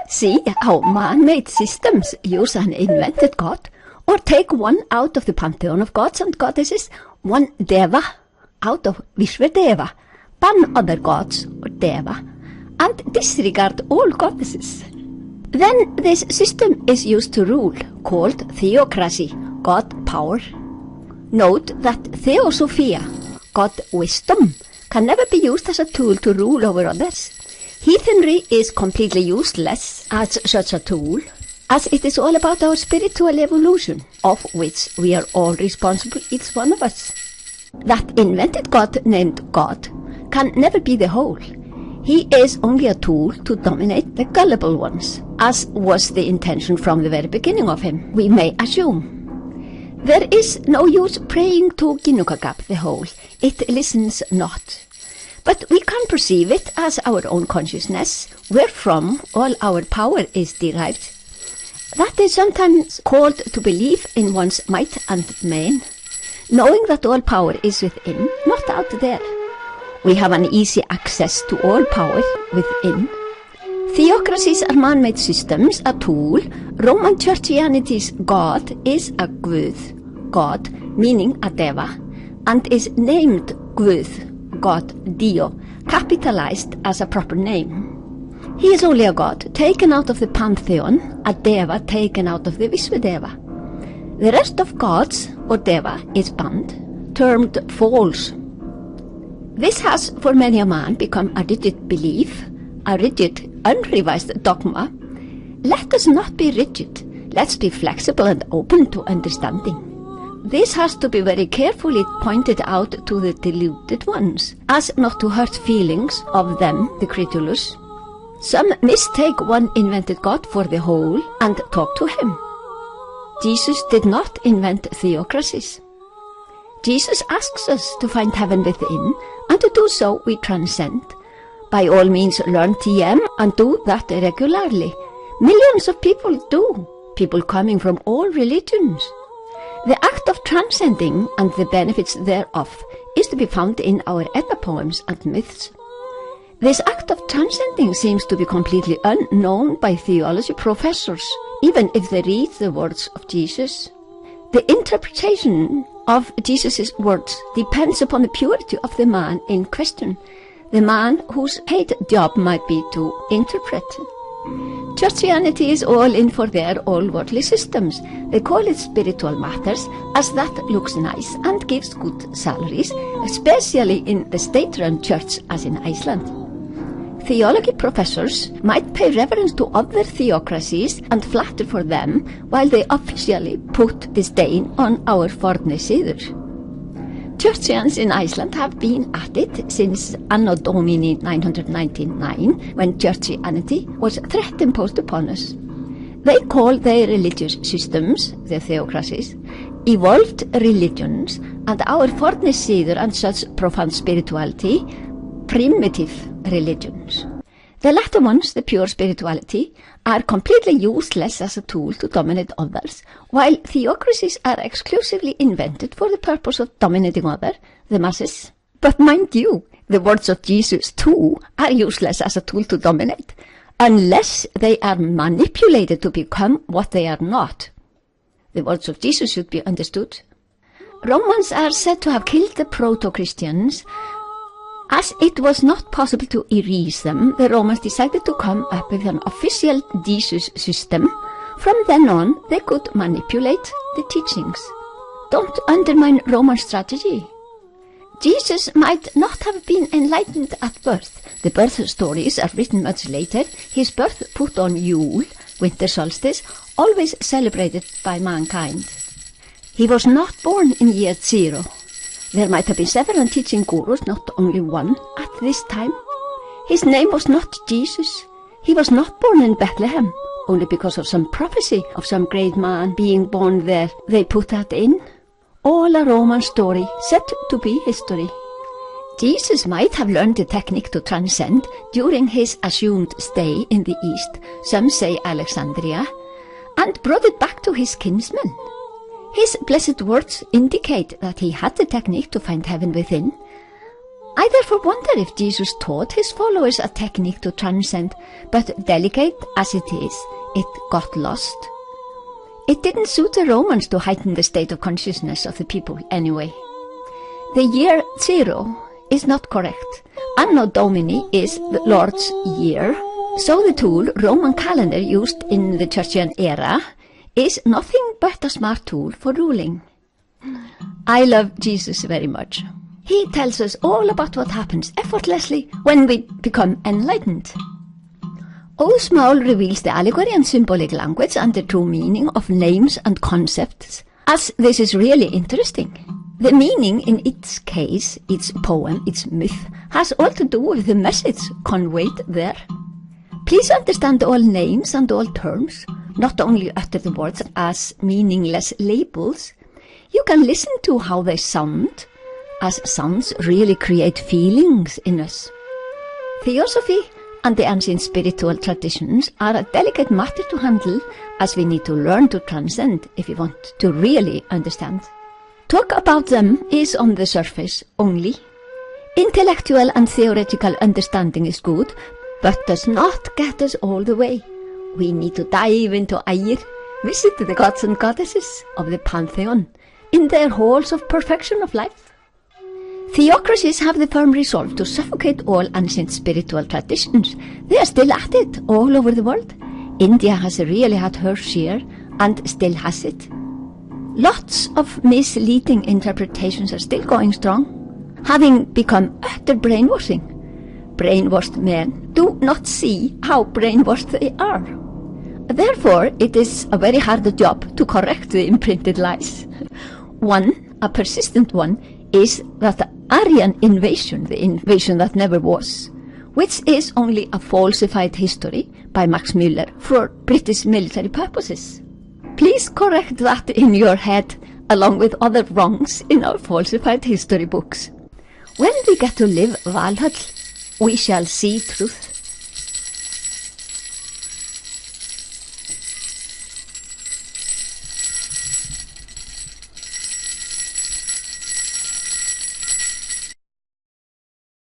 See how man-made systems use an invented god, or take one out of the pantheon of gods and goddesses, one deva out of Vishwadeva, ban other gods or deva, and disregard all goddesses. Then this system is used to rule, called theocracy, God power. Note that theosophy, God wisdom, can never be used as a tool to rule over others. Heathenry is completely useless as such a tool, as it is all about our spiritual evolution, of which we are all responsible, each one of us. That invented God named God can never be the whole. He is only a tool to dominate the gullible ones, as was the intention from the very beginning of him, we may assume. There is no use praying to Ginnungagap the whole, it listens not. But we can perceive it as our own consciousness, wherefrom all our power is derived. That is sometimes called to believe in one's might and main, knowing that all power is within, not out there. We have an easy access to all power within. Theocracies are man-made systems, a tool. Roman Churchianity's God is a Guð, God meaning a deva, and is named Guð, God, Dio, capitalized as a proper name. He is only a god taken out of the pantheon, a deva taken out of the Vishwadeva. The rest of gods, or deva, is banned, termed false. This has for many a man become a rigid belief, a rigid, unrevised dogma. Let us not be rigid, let's be flexible and open to understanding. This has to be very carefully pointed out to the deluded ones, as not to hurt feelings of them, the credulous. Some mistake one invented God for the whole and talk to him. Jesus did not invent theocracies. Jesus asks us to find heaven within, and to do so we transcend. By all means learn TM and do that regularly. Millions of people do, people coming from all religions. The act of transcending and the benefits thereof is to be found in our Edda poems and myths. This act of transcending seems to be completely unknown by theology professors, even if they read the words of Jesus. The interpretation of Jesus' words depends upon the purity of the man in question, the man whose paid job might be to interpret. Churchianity is all in for their all-worldly systems. They call it spiritual matters, as that looks nice and gives good salaries, especially in the state-run church as in Iceland. Theology professors might pay reverence to other theocracies and flatter for them, while they officially put disdain on our forne siður. Churchians in Iceland have been at it since Anno Domini 999, when Churchianity was threat imposed upon us. They call their religious systems, the theocracies, evolved religions, and our forne siður and such profound spirituality, primitive religions. The latter ones, the pure spirituality, are completely useless as a tool to dominate others, while theocracies are exclusively invented for the purpose of dominating the masses. But mind you, the words of Jesus too are useless as a tool to dominate, unless they are manipulated to become what they are not. The words of Jesus should be understood. Romans are said to have killed the proto-Christians. As it was not possible to erase them, the Romans decided to come up with an official Jesus system. From then on, they could manipulate the teachings. Don't undermine Roman strategy. Jesus might not have been enlightened at birth. The birth stories are written much later. His birth put on Yule, winter solstice, always celebrated by mankind. He was not born in year 0. There might have been several teaching gurus, not only one, at this time. His name was not Jesus. He was not born in Betlehem, only because of some prophecy of some great man being born there. They put that in. All a Roman story, said to be history. Jesus might have learned the technique to transcend during his assumed stay in the East, some say Alexandria, and brought it back to his kinsmen. His blessed words indicate that he had the technique to find heaven within. I therefore wonder if Jesus taught his followers a technique to transcend, but delicate as it is, it got lost. It didn't suit the Romans to heighten the state of consciousness of the people anyway. The year 0 is not correct. Anno Domini is the Lord's year, so the tool Roman calendar used in the Churchian era is nothing but a smart tool for ruling. I love Jesus very much. He tells us all about what happens effortlessly when we become enlightened. Óðsmál reveals the allegory and symbolic language and the true meaning of names and concepts, as this is really interesting. The meaning in each case, each poem, each myth, has all to do with the message conveyed there. Please understand all names and all terms, not only utter the words as meaningless labels. You can listen to how they sound, as sounds really create feelings in us. Theosophy and the ancient spiritual traditions are a delicate matter to handle, as we need to learn to transcend if we want to really understand. Talk about them is on the surface only. Intellectual and theoretical understanding is good, but does not get us all the way. We need to dive into Ægir, visit the gods and goddesses of the pantheon in their halls of perfection of life. Theocracies have the firm resolve to suffocate all ancient spiritual traditions. They are still at it all over the world. India has really had her share and still has it. Lots of misleading interpretations are still going strong, having become utter brainwashing. Brainwashed men do not see how brainwashed they are. Therefore, it is a very hard job to correct the imprinted lies. One, a persistent one, is that the Aryan invasion, the invasion that never was, which is only a falsified history by Max Müller for British military purposes. Please correct that in your head, along with other wrongs in our falsified history books. When we get to live Valhall, we shall see truth.